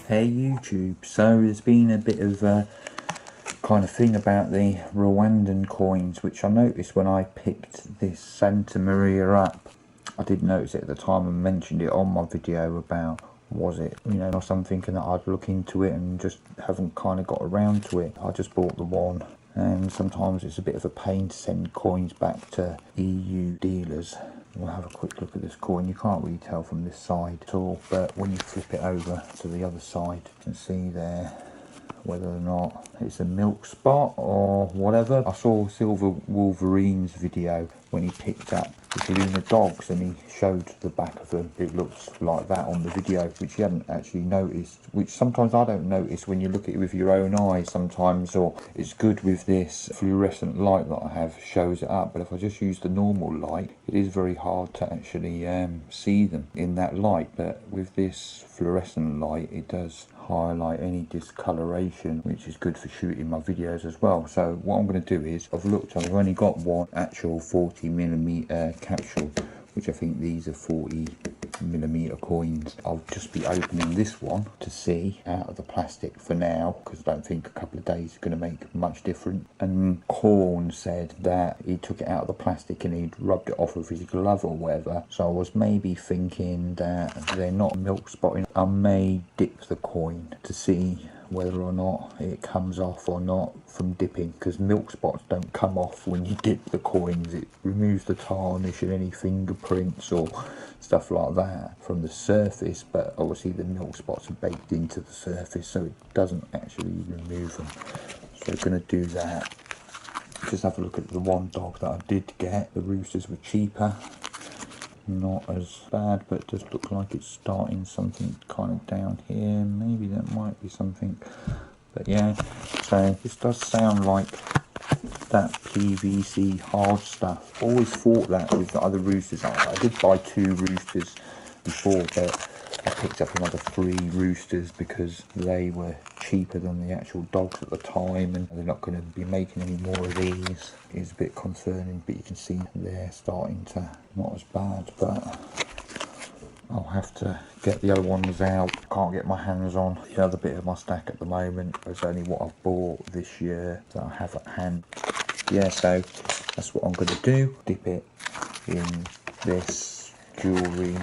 Hey YouTube, so there's been a bit of a kind of thing about the Rwandan coins, which I noticed when I picked this Santa Maria up. I did notice it at the time and mentioned it on my video about was it, or something, and that I'd look into it and just haven't kind of got around to it. I just bought the one, and sometimes it's a bit of a pain to send coins back to EU dealers. We'll have a quick look at this coin. You can't really tell from this side at all, but when you flip it over to the other side, you can see there whether or not it's a Milkspot or whatever. I saw Silver Wolverine's video when he picked up the Luna dogs and he showed the back of them. It looks like that on the video, which you hadn't actually noticed, which sometimes I don't notice when you look at it with your own eyes sometimes. Or it's good with this fluorescent light that I have, shows it up, but if I just use the normal light, it is very hard to actually see them in that light. But with this fluorescent light, it does highlight any discoloration, which is good for shooting my videos as well. So what I'm going to do is, I've only got one actual 40mm capsule, which I think these are 40mm coins. I'll just be opening this one to see out of the plastic for now, because I don't think a couple of days is going to make much difference. And Corn said that he took it out of the plastic and he'd rubbed it off with his glove or whatever, so I was maybe thinking that they're not milk spotting. I may dip the coin to see whether or not it comes off or not from dipping, because milk spots don't come off when you dip the coins. It removes the tarnish and any fingerprints or stuff like that from the surface, but obviously the milk spots are baked into the surface, so it doesn't actually remove them. So we're going to do that. Just have a look at the one dog that I did get. The roosters were cheaper, not as bad, but it does look like it's starting something kind of down here. Maybe that might be something, but yeah. So this does sound like that PVC hard stuff. Always thought that with the other roosters. I did buy 2 roosters before, but I picked up another 3 roosters because they were cheaper than the actual dogs at the time, and they're not going to be making any more of these. It's a bit concerning, but you can see they're starting to, not as bad, but I'll have to get the other ones out. Can't get my hands on the other bit of my stack at the moment. It's only what I've bought this year that I have at hand. Yeah, so that's what I'm going to do. Dip it in this jewellery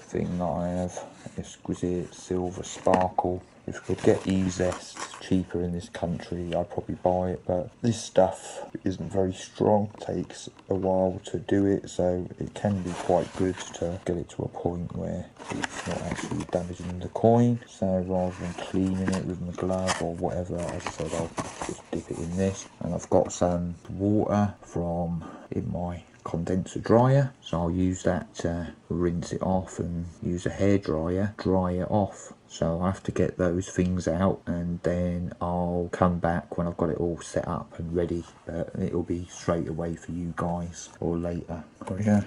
thing that I have, exquisite silver sparkle. If I could get E-Zest cheaper in this country, I'd probably buy it, but this stuff isn't very strong. It takes a while to do it, so it can be quite good to get it to a point where it's not actually damaging the coin. So rather than cleaning it with my glove or whatever, as I said, I'll just dip it in this. And I've got some water from in my condenser dryer, so I'll use that to rinse it off and use a hairdryer, dry it off. So I have to get those things out, and then I'll come back when I've got it all set up and ready, but it'll be straight away for you guys or later. Oh yeah,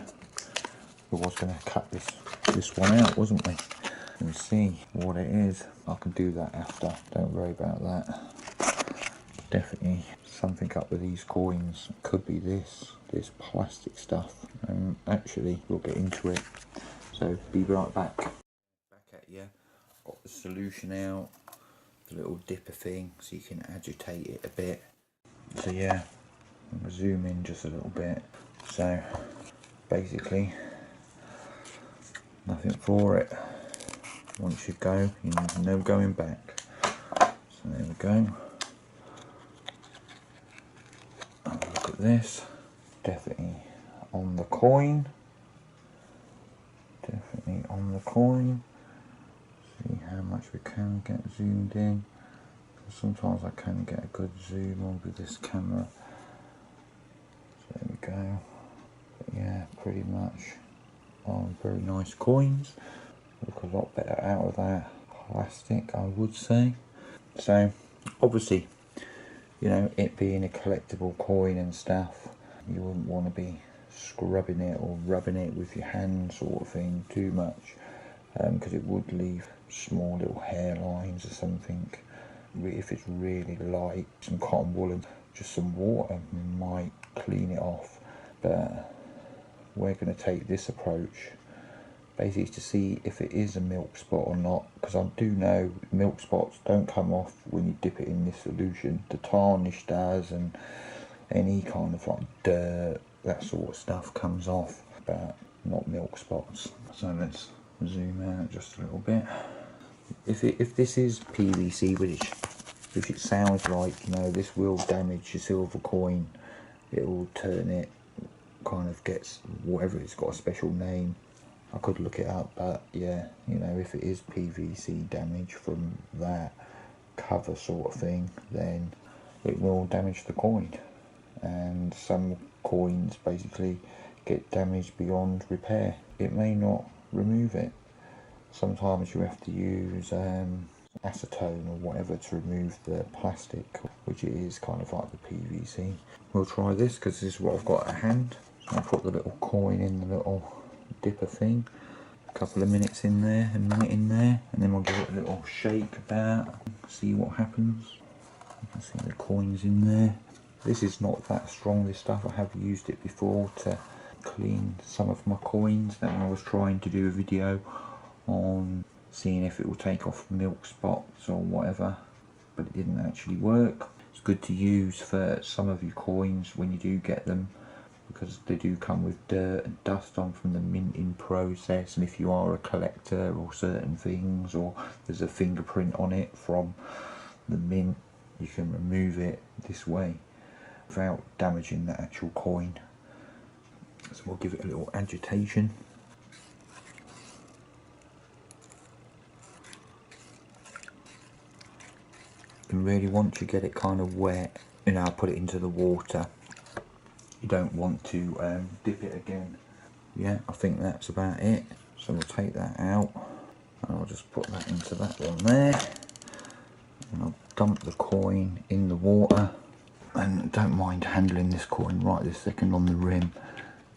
we was going to cut this one out, wasn't we? Let me see what it is. I can do that after, don't worry about that. Definitely something up with these coins. Could be this plastic stuff, and actually we'll get into it, so be right back. Back at you. Got the solution out, the little dipper thing, so you can agitate it a bit. So yeah, I'm gonna zoom in just a little bit. So basically nothing for it. Once you go, there's no going back. So there we go. Look at this, definitely on the coin, definitely on the coin. See how much we can get zoomed in. Sometimes I can get a good zoom on with this camera. So there we go. But yeah, pretty much on very nice coins. Look a lot better out of that plastic, I would say. So obviously, it being a collectible coin and stuff, you wouldn't want to be scrubbing it or rubbing it with your hand sort of thing too much, because it would leave small little hairlines or something. If it's really light, some cotton wool and just some water might clean it off, but we're going to take this approach basically to see if it is a milk spot or not, because I do know milk spots don't come off when you dip it in this solution. The tarnish does, and any kind of like dirt, that sort of stuff comes off, but not milk spots. So let's zoom out just a little bit. If this is PVC, which it sounds like, you know, this will damage your silver coin. It will turn it, kind of gets whatever, it's got a special name. I could look it up, but yeah, you know, if it is PVC damage from that cover sort of thing, then it will damage the coin. And some coins basically get damaged beyond repair. It may not remove it. Sometimes you have to use acetone or whatever to remove the plastic, which it is kind of like the PVC. We'll try this because this is what I've got at hand. So I'll put the little coin in the little dipper thing, a couple of minutes in there, a minute in there, and then we'll give it a little shake about, see what happens. You can see the coins in there. This is not that strong, this stuff. I have used it before to clean some of my coins, then I was trying to do a video on seeing if it will take off milk spots or whatever, but it didn't actually work. It's good to use for some of your coins when you do get them, because they do come with dirt and dust on from the minting process, and if you are a collector or certain things, or there's a fingerprint on it from the mint, you can remove it this way without damaging the actual coin. So we'll give it a little agitation. And really, once you get it kind of wet, you know, put it into the water. You don't want to dip it again. Yeah, I think that's about it. So we'll take that out, and I'll just put that into that one there, and I'll dump the coin in the water. And don't mind handling this coin right this second on the rim,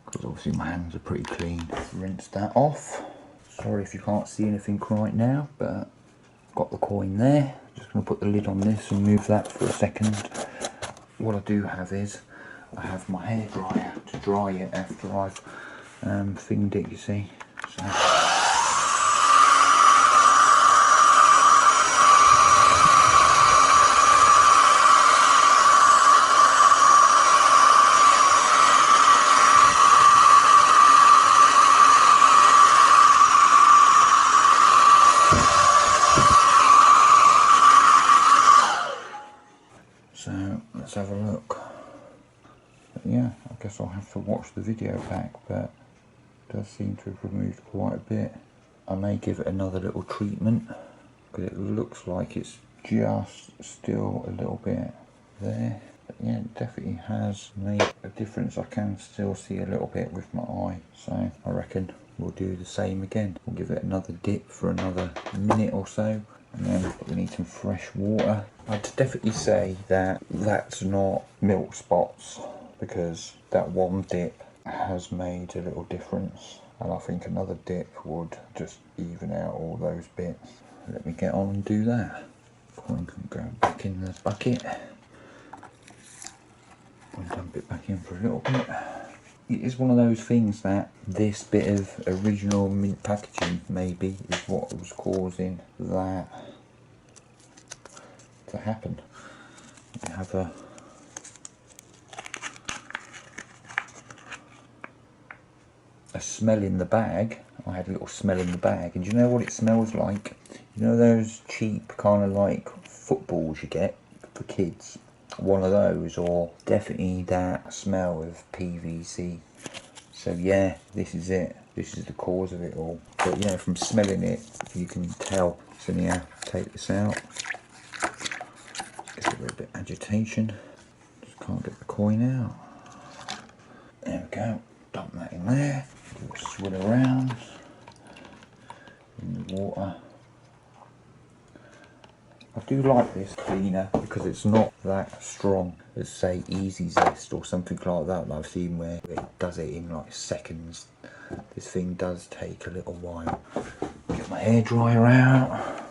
because obviously my hands are pretty clean. Rinse that off. Sorry if you can't see anything right now, but I've got the coin there. Just going to put the lid on this and move that for a second. What I do have is, I have my hairdryer to dry it after I've thinged it, you see. So let's have a look. But yeah, I guess I'll have to watch the video back, but it does seem to have removed quite a bit. I may give it another little treatment, because it looks like it's just still a little bit there. But yeah, it definitely has made a difference. I can still see a little bit with my eye, so I reckon we'll do the same again. We'll give it another dip for another minute or so, and then we need some fresh water. I'd definitely say that that's not milk spots, because that one dip has made a little difference, and I think another dip would just even out all those bits. Let me get on and do that. Coin can go back in the bucket. I'll dump it back in for a little bit. It is one of those things that this bit of original mint packaging maybe is what was causing that to happen. We have a smell in the bag. I had a little smell in the bag, and do you know what it smells like? You know those cheap kind of like footballs you get for kids? One of those, or definitely that smell of PVC. So yeah, this is it. This is the cause of it all. But yeah, from smelling it, you can tell. So yeah, take this out. Give it a little bit of agitation. Just can't get the coin out. There we go. Dump that in there. Give it a swirl around in the water. I do like this cleaner because it's not that strong as say Easy Zest or something like that I've seen where it does it in like seconds. This thing does take a little while. Get my hairdryer out.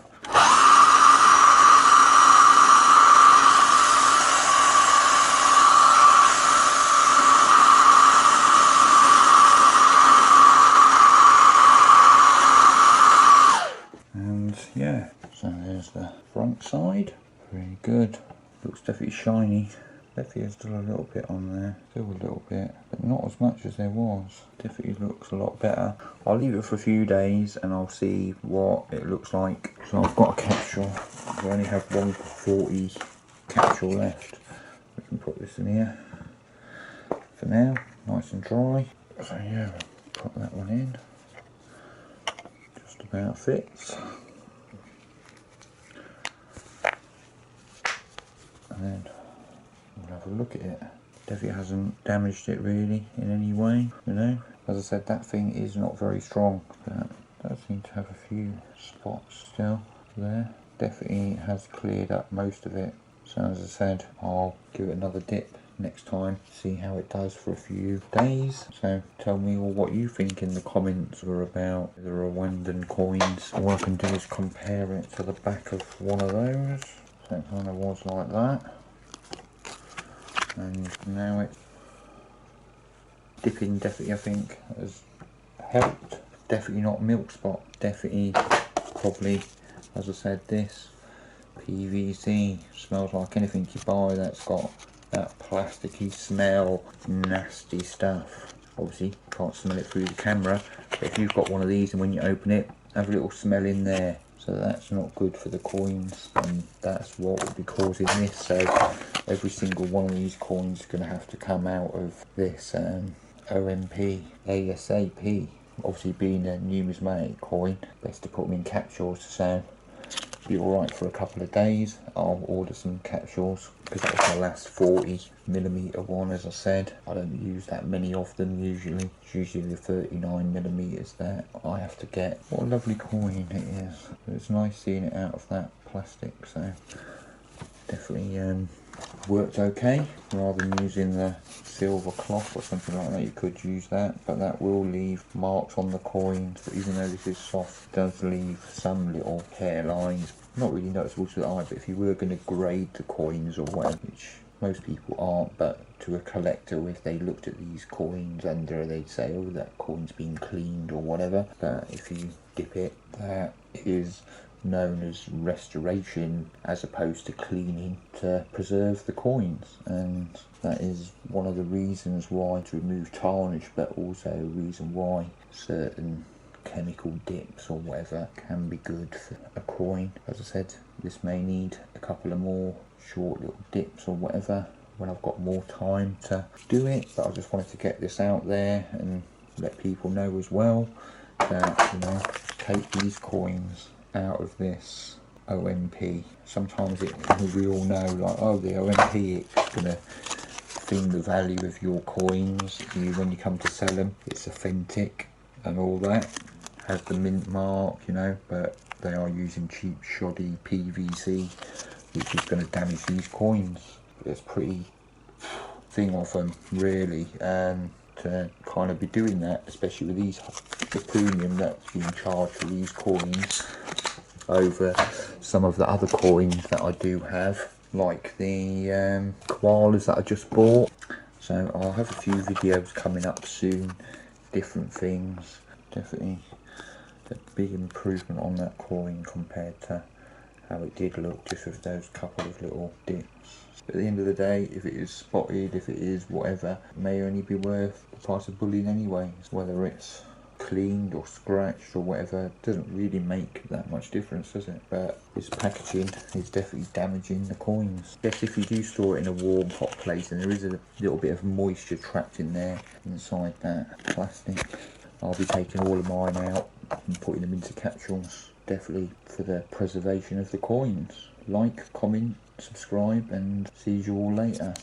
front side. Very good. Looks definitely shiny. Definitely has still a little bit on there. Still a little bit, but not as much as there was. Definitely looks a lot better. I'll leave it for a few days and I'll see what it looks like. So I've got a capsule. We only have 140 capsule left. We can put this in here for now, nice and dry. So yeah, put that one in. Just about fits. And then we'll have a look at it. Definitely hasn't damaged it really in any way, you know. As I said, that thing is not very strong, but it does seem to have a few spots still there. Definitely has cleared up most of it. So as I said, I'll give it another dip next time, see how it does for a few days. So tell me all what you think in the comments or about the Rwandan coins. All I can do is compare it to the back of one of those. So it kind of was like that. And now it's dipping. Definitely I think has helped. Definitely not Milkspot. Definitely probably, as I said, this PVC smells like anything you buy that's got that plasticky smell, nasty stuff. Obviously you can't smell it through the camera, but if you've got one of these and when you open it, have a little smell in there. So that's not good for the coins, and that's what will be causing this. So every single one of these coins is going to have to come out of this OMP ASAP. Obviously being a numismatic coin, best to put them in capsules, so be alright for a couple of days. I'll order some capsules because that was my last 40mm one. As I said, I don't use that many of them usually. It's usually the 39mm that I have to get. What a lovely coin it is. It's nice seeing it out of that plastic, so definitely worked okay. Rather than using the silver cloth or something like that, you could use that, but that will leave marks on the coins. But even though this is soft, it does leave some little hairlines. Not really noticeable to the eye, but if you were going to grade the coins or whatever, which most people aren't, but to a collector, if they looked at these coins under, they'd say, oh, that coin's been cleaned or whatever. But if you dip it, that is known as restoration as opposed to cleaning, to preserve the coins, and that is one of the reasons why, to remove tarnish, but also a reason why certain chemical dips or whatever can be good for a coin. As I said, this may need a couple of more short little dips or whatever when I've got more time to do it, but I just wanted to get this out there and let people know as well that, you know, take these coins out of this OMP. Sometimes we all know, like, oh, the OMP, it's gonna thing the value of your coins. When you come to sell them, it's authentic and all that, has the mint mark, you know, but they are using cheap shoddy PVC, which is going to damage these coins. It's pretty thing of them really, to kind of be doing that, especially with these, the premium that's being charged for these coins over some of the other coins that I do have, like the koalas that I just bought. So I'll have a few videos coming up soon, different things. Definitely a big improvement on that coin compared to how it did look just with those couple of little dips. At the end of the day, if it is spotted, if it is whatever, it may only be worth the price of bullion anyway. Whether it's cleaned or scratched or whatever, doesn't really make that much difference, does it? But this packaging is definitely damaging the coins. Yes, if you do store it in a warm, hot place and there is a little bit of moisture trapped in there inside that plastic, I'll be taking all of mine out and putting them into capsules, definitely for the preservation of the coins. Like, comment, subscribe, and see you all later.